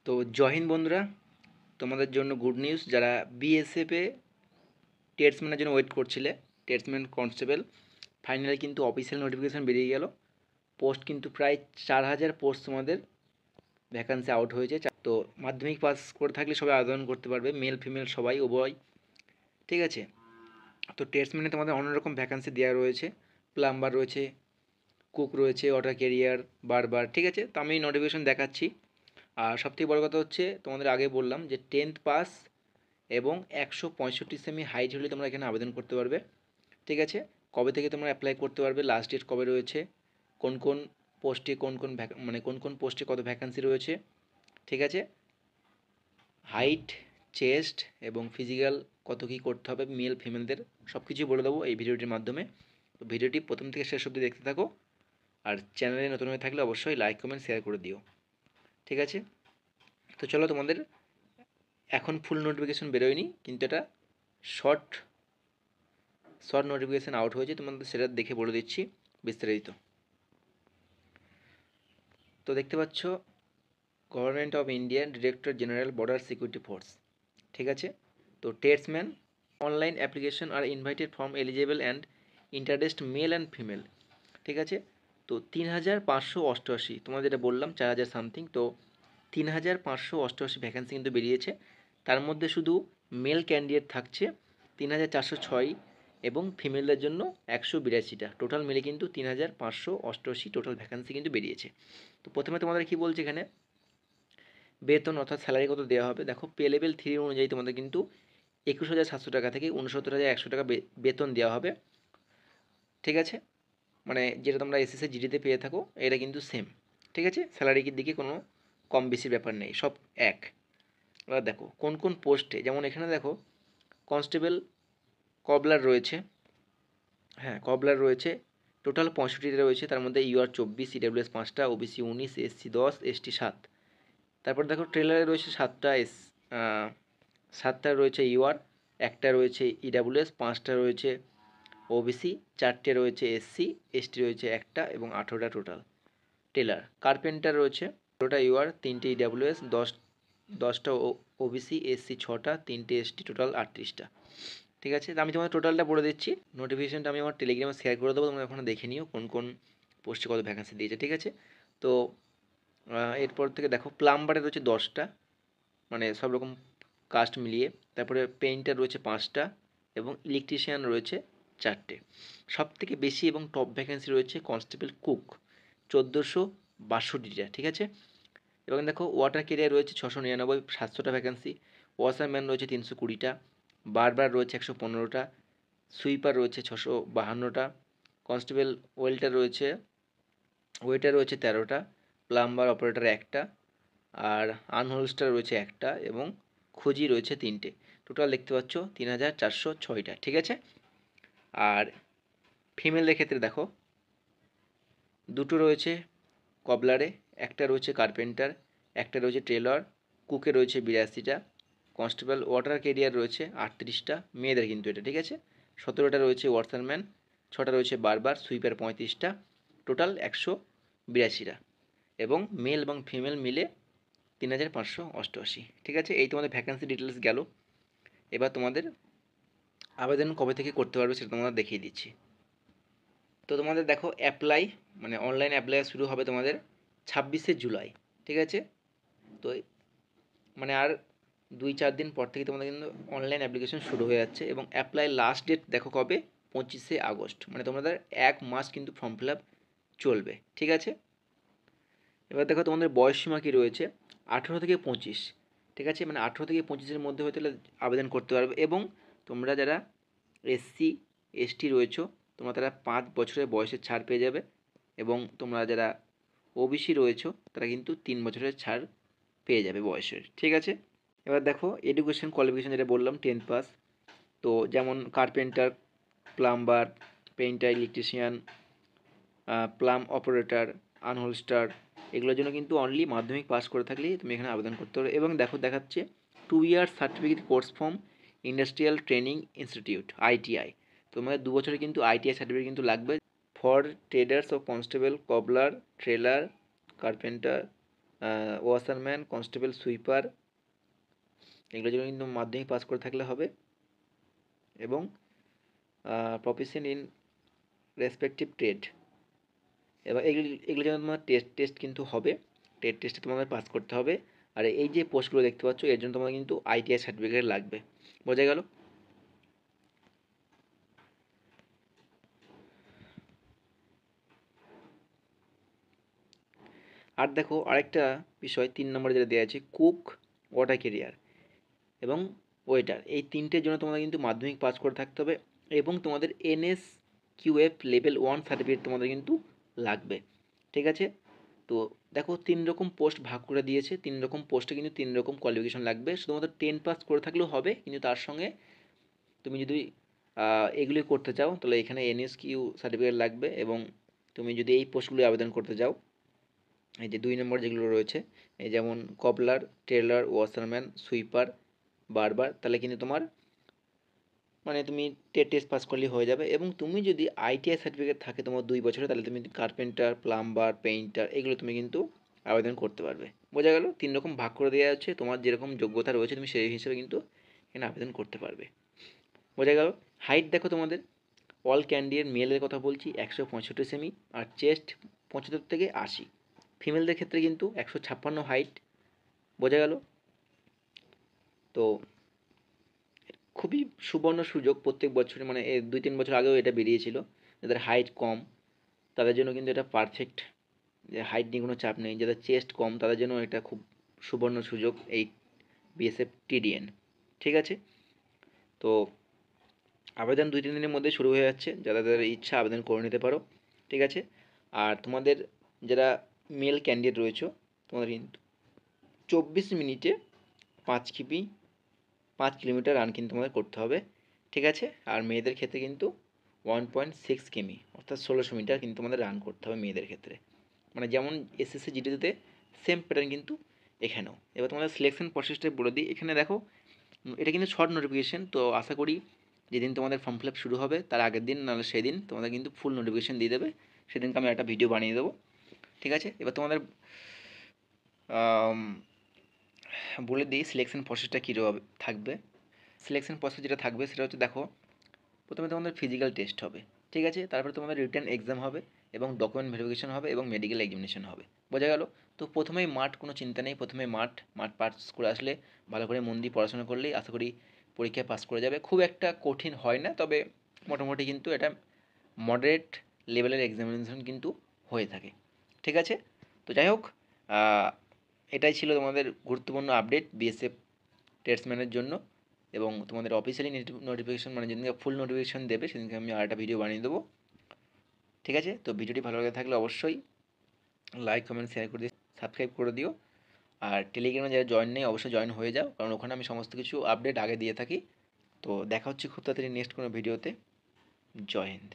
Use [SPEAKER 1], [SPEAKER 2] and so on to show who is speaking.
[SPEAKER 1] তো জয় হিন্দ বন্ধুরা, তোমাদের জন্য গুড নিউজ। যারা বিএসএফে টেটসম্যানের জন্য ওয়েট করছিলে, টেটসম্যান কনস্টেবল, ফাইনালি কিন্তু অফিসিয়াল নোটিফিকেশান বেরিয়ে গেল। পোস্ট কিন্তু প্রায় 4,000 পোস্ট তোমাদের ভ্যাকান্সি আউট হয়েছে। তো মাধ্যমিক পাস করে থাকলে সবাই আবেদন করতে পারবে, মেল ফিমেল সবাই, উভয়। ঠিক আছে, তো টেটসম্যানে তোমাদের অন্যরকম ভ্যাকান্সি দেওয়া রয়েছে। প্লাম্বার রয়েছে, কুক রয়েছে, ওয়াটার ক্যারিয়ার, বারবার। ঠিক আছে, তো আমি নোটিফিকেশন দেখাচ্ছি। আর সবথেকে বড় কথা হচ্ছে, তোমাদের আগে বললাম যে 10th পাস এবং 165 সেমি হাইট হলে তোমরা এখানে আবেদন করতে পারবে। ঠিক আছে, কবে থেকে তোমরা অ্যাপ্লাই করতে পারবে, লাস্ট ডেট কবে রয়েছে, কোন কোন পোস্টে কোন কোন পোস্টে কত ভ্যাকান্সি রয়েছে। ঠিক আছে, হাইট, চেস্ট এবং ফিজিক্যাল কত কী করতে হবে মেল ফিমেলদের, সব কিছুই বলে দেবো এই ভিডিওটির মাধ্যমে। তো ভিডিওটি প্রথম থেকে শেষ অবধি দেখতে থাকো। আর চ্যানেলে নতুন হয়ে থাকলে অবশ্যই লাইক কমেন্ট শেয়ার করে দিও। ঠিক আছে, তো চলো, তোমাদের এখন ফুল নোটিফিকেশন বেরোয়নি, কিন্তু এটা শর্ট শর্ট নোটিফিকেশান আউট হয়েছে, তোমাদের সেটা দেখে বলে দিচ্ছি বিস্তারিত। তো দেখতে পাচ্ছ, government of India, director general, border security force. ঠিক আছে, তো tradesman online application are invited from eligible and interest male and female. ঠিক আছে, তো 3,588, তোমাদের যেটা বললাম 4,000 সামথিং, তো 3,588 ভ্যাকেন্সি কিন্তু বেরিয়েছে। তার মধ্যে শুধু মেল ক্যান্ডিডেট থাকছে 3,406 এবং ফিমেলদের জন্য 182টা। টোটাল মিলে কিন্তু 3,588 টোটাল ভ্যাকেন্সি কিন্তু বেরিয়েছে। তো প্রথমে তোমাদের কি বলছে এখানে, বেতন অর্থাৎ স্যালারি কত দেওয়া হবে। দেখো, পে লেভেল 3 অনুযায়ী তোমাদের কিন্তু 21,700 টাকা থেকে 69,100 টাকা বেতন দেওয়া হবে। ঠিক আছে, মানে যেটা তোমরা এসএসসি জিডিতে পেয়ে থাকো এটা কিন্তু সেম। ঠিক আছে, স্যালারির দিকে কোনো কম বেশির ব্যাপার নেই, সব এক। এবার দেখো কোন কোন পোস্টে, যেমন এখানে দেখো কনস্টেবল কবলার রয়েছে। হ্যাঁ, কবলার রয়েছে, টোটাল 65টা রয়েছে। তার মধ্যে ইউআর 24, ইডাব্লিউএস 5টা, ওবিসি 19, এসসি 10, এসটি 7। তারপর দেখো ট্রেলারে রয়েছে 7টা রয়েছে ইউআর, একটা রয়েছে ইডাব্লিউএস, 5টা রয়েছে ওবিসি, 4টে রয়েছে এসসি, এসটি রয়েছে একটা এবং 18টা টোটাল টেলার। কার্পেন্টার রয়েছে 18টা ইউআর, 3টে ইডাব্লিউএস, 10টা ওবিসি, এসসি 6টা, 3টে এসটি, টোটাল 38টা। ঠিক আছে, তো আমি তোমাদের টোটালটা বলে দিচ্ছি। নোটিফিকেশনটা আমি আমার টেলিগ্রামে শেয়ার করে দেবো, তোমরা ওখানে দেখে নিও কোন কোন পোস্টে কত ভ্যাকেন্সি দিয়েছে। ঠিক আছে, তো এরপর থেকে দেখো প্লাম্বারে রয়েছে 10টা, মানে সব রকম কাস্ট মিলিয়ে। তারপরে পেইন্টার রয়েছে 5টা এবং ইলেকট্রিশিয়ান রয়েছে 4টে। সব থেকে বেশি এবং টপ ভ্যাকেন্সি রয়েছে কনস্টেবল কুক, 1462টা। ঠিক আছে, এবং দেখো ওয়াটার ক্যারিয়ার রয়েছে 699, 700টা ভ্যাকেন্সি। ওয়াশারম্যান রয়েছে 320টা, বারবার রয়েছে 115টা, সুইপার রয়েছে 652টা, কনস্টেবল ওয়েটার রয়েছে 13টা, প্লাম্বার অপারেটর একটা, আর আনহোলস্টার রয়েছে একটা এবং খুঁজি রয়েছে 3টে। টোটাল দেখতে পাচ্ছ 3,406টা। ঠিক আছে, আর ফিমেলদের ক্ষেত্রে দেখো দুটো রয়েছে কবলারে, একটা রয়েছে কার্পেন্টার, একটা রয়েছে টেলর, কুকে রয়েছে 82টা, কনস্টেবল ওয়াটার ক্যারিয়ার রয়েছে 38টা, মেয়েদের কিন্তু এটা। ঠিক আছে, 17টা রয়েছে ওয়াটারম্যান, 6টা রয়েছে বারবার, সুইপার 35টা, টোটাল 182টা এবং মেল এবং ফিমেল মিলে 3,588। ঠিক আছে, এই তোমাদের ভ্যাকেন্সি ডিটেলস গেল। এবার তোমাদের আবেদন কবে থেকে করতে পারবে সেটা তোমরা দেখিয়ে দিচ্ছি। তো তোমাদের দেখো অ্যাপ্লাই, মানে অনলাইন অ্যাপ্লাই শুরু হবে তোমাদের 26শে জুলাই। ঠিক আছে, তো মানে আর 2-4 দিন পর থেকে তোমাদের কিন্তু অনলাইন অ্যাপ্লিকেশন শুরু হয়ে যাচ্ছে এবং অ্যাপ্লাই লাস্ট ডেট দেখো কবে, 25শে আগস্ট। মানে তোমাদের 1 মাস কিন্তু ফর্ম ফিল আপ চলবে। ঠিক আছে, এবার দেখো তোমাদের বয়সসীমা কী রয়েছে, 18 থেকে 25। ঠিক আছে, মানে 18 থেকে 25-এর মধ্যে হতে হলে আবেদন করতে পারবে। এবং তোমরা যারা এসসি এসটি রয়েছো, তোমরা তারা 5 বছরের বয়সের ছাড় পেয়ে যাবে। এবং তোমরা যারা ওবিসি রয়েছো তারা কিন্তু 3 বছরের ছাড় পেয়ে যাবে বয়সের। ঠিক আছে, এবার দেখো এডুকেশন কোয়ালিফিকেশান যেটা বললাম 10th পাস। তো যেমন carpenter, plumber, painter, electrician, plum operator, upholster, এগুলোর জন্য কিন্তু অনলি মাধ্যমিক পাস করে থাকলেই তুমি এখানে আবেদন করতে পারো। এবং দেখো দেখাচ্ছে 2 years certificate course from industrial training institute, ITI. তোমাদের 2 বছরে কিন্তু আইটিআই সার্টিফিকেট কিন্তু লাগবে for traders of constable, কবলার, trailer, carpenter, washerman, constable, sweeper, এগুলোর জন্য কিন্তু মাধ্যমিক পাস করে থাকলে হবে। এবং প্রফেশন ইন রেসপেক্টিভ ট্রেড, এবার এগুলো জন্য তোমার টেস্ট কিন্তু হবে, টেস্টে তোমাদের পাস করতে হবে। আর এই যে পোস্টগুলো দেখতে পাচ্ছ এর জন্য তোমাদের কিন্তু আইটিআই সার্টিফিকেট লাগবে। বোঝা গেল? আর দেখো আরেকটা বিষয় 3 নম্বরে যেটা দেওয়া আছে, কুক, ওয়াটার ক্যারিয়ার এবং ওয়েটার, এই তিনটের জন্য তোমাদের কিন্তু মাধ্যমিক পাস করে থাকতে হবে এবং তোমাদের NSQF লেভেল 1 সার্টিফিকেট তোমাদের কিন্তু লাগবে। ঠিক আছে? তো দেখো 3 রকম পোস্ট ভাগ করে দিয়েছে, 3 রকম পোস্টে কিন্তু 3 রকম কোয়ালিফিকেশন লাগবে। শুধুমাত্র 10 পাস করে থাকলেও হবে, কিন্তু তার সঙ্গে তুমি যদি এগুলি করতে চাও তাহলে এখানে NSQ সার্টিফিকেট লাগবে। এবং তুমি যদি এই পোস্টগুলি আবেদন করতে চাও, এই যে 2 নম্বর যেগুলো রয়েছে, এই যেমন কবলার, টেলার, ওয়াশারম্যান, সুইপার, বারবার, তাহলে কিন্তু তোমার মানে তুমি টেস্ট পাস করলেই হয়ে যাবে। এবং তুমি যদি আইটিআই সার্টিফিকেট থাকে তোমার 2 বছরে, তাহলে তুমি কার্পেন্টার, প্লাম্বার, পেইন্টার এগুলো তুমি কিন্তু আবেদন করতে পারবে। বোঝা গেল? 3 রকম ভাগ করে দেওয়া হচ্ছে, তোমার যেরকম যোগ্যতা রয়েছে তুমি সেই হিসেবে কিন্তু এখানে আবেদন করতে পারবে। বোঝা গেল? হাইট দেখো তোমাদের অল ক্যান্ডিডেট মেলের কথা বলছি 165 সেমি, আর চেস্ট 75 থেকে 80। ফিমেলদের ক্ষেত্রে কিন্তু 156 হাইট। বোঝা গেল? তো খুবই সুবর্ণ সুযোগ প্রত্যেক বছরে, মানে 2-3 বছর আগেও এটা বেরিয়েছিল। যাদের হাইট কম তাদের জন্য কিন্তু এটা পারফেক্ট, যে হাইট নিয়ে কোনো চাপ নেই। যাদের চেস্ট কম তাদের জন্য এটা খুব সুবর্ণ সুযোগ, এই BSF TDN। ঠিক আছে? তো আবেদন 2-3 দিনের মধ্যে শুরু হয়ে যাচ্ছে, যাদের ইচ্ছা আবেদন করে নিতে পারো। ঠিক আছে? আর তোমাদের যারা মেল ক্যান্ডিডেট রয়েছে তোমাদের কিন্তু 24 মিনিটে 5 কিমি 5 কিলোমিটার রান কিন্তু তোমাদের করতে হবে। ঠিক আছে? আর মেয়েদের ক্ষেত্রে কিন্তু 1.6 কিমি অর্থাৎ 1600 মিটার কিন্তু তোমাদের রান করতে হবে মেয়েদের ক্ষেত্রে। মানে যেমন SSC GDতে সেম প্যাটার্ন কিন্তু এখানেও। এবার তোমাদের সিলেকশন প্রসেসটা বলে দিই। এখানে দেখো এটা কিন্তু শর্ট নোটিফিকেশন, তো আশা করি যেদিন তোমাদের ফর্ম ফিল আপ শুরু হবে তার আগের দিন নাহলে সেই দিন তোমাদের কিন্তু ফুল নোটিফিকেশন দিয়ে দেবে। সেদিনকে আমি একটা ভিডিও বানিয়ে দেবো। ঠিক আছে? এবার তোমাদের বলে দিই সিলেকশন প্রসেসটা কীভাবে থাকবে। সিলেকশন প্রসেস যেটা থাকবে সেটা হচ্ছে, দেখো প্রথমে তোমাদের ফিজিক্যাল টেস্ট হবে। ঠিক আছে? তারপরে তোমাদের রিটেন এক্সাম হবে এবং ডকুমেন্ট ভেরিফিকেশন হবে এবং মেডিকেল এক্সামিনেশন হবে। বোঝা গেল? তো প্রথমেই মাঠ, কোনো চিন্তা নেই, প্রথমে মাঠ পাস করে আসলে ভালো করে মন দিয়ে পড়াশোনা করলেই আশা করি পরীক্ষায় পাস করে যাবে। খুব একটা কঠিন হয় না, তবে মোটামুটি কিন্তু এটা মডারেট লেভেলের এক্সামিনেশন কিন্তু হয়ে থাকে। ঠিক আছে? তো যাই হোক, এটাই ছিল তোমাদের গুরুত্বপূর্ণ আপডেট BSF টেস্টম্যানের জন্য। এবং তোমাদের অফিসিয়ালি নোটিফিকেশন, মানে যেদিনকে ফুল নোটিফিকেশন দেবে সেদিনকে আমি আর একটা ভিডিও বানিয়ে দেবো। ঠিক আছে? তো ভিডিওটি ভালো লাগে থাকলে অবশ্যই লাইক, কমেন্ট, শেয়ার করে দিও, সাবস্ক্রাইব করে দিও। আর টেলিগ্রামে যারা জয়েন নেই অবশ্যই জয়েন হয়ে যাও, কারণ ওখানে আমি সমস্ত কিছু আপডেট আগে দিয়ে থাকি। তো দেখা হচ্ছে খুব তাড়াতাড়ি নেক্সট কোনো ভিডিওতে। জয় হিন্দ।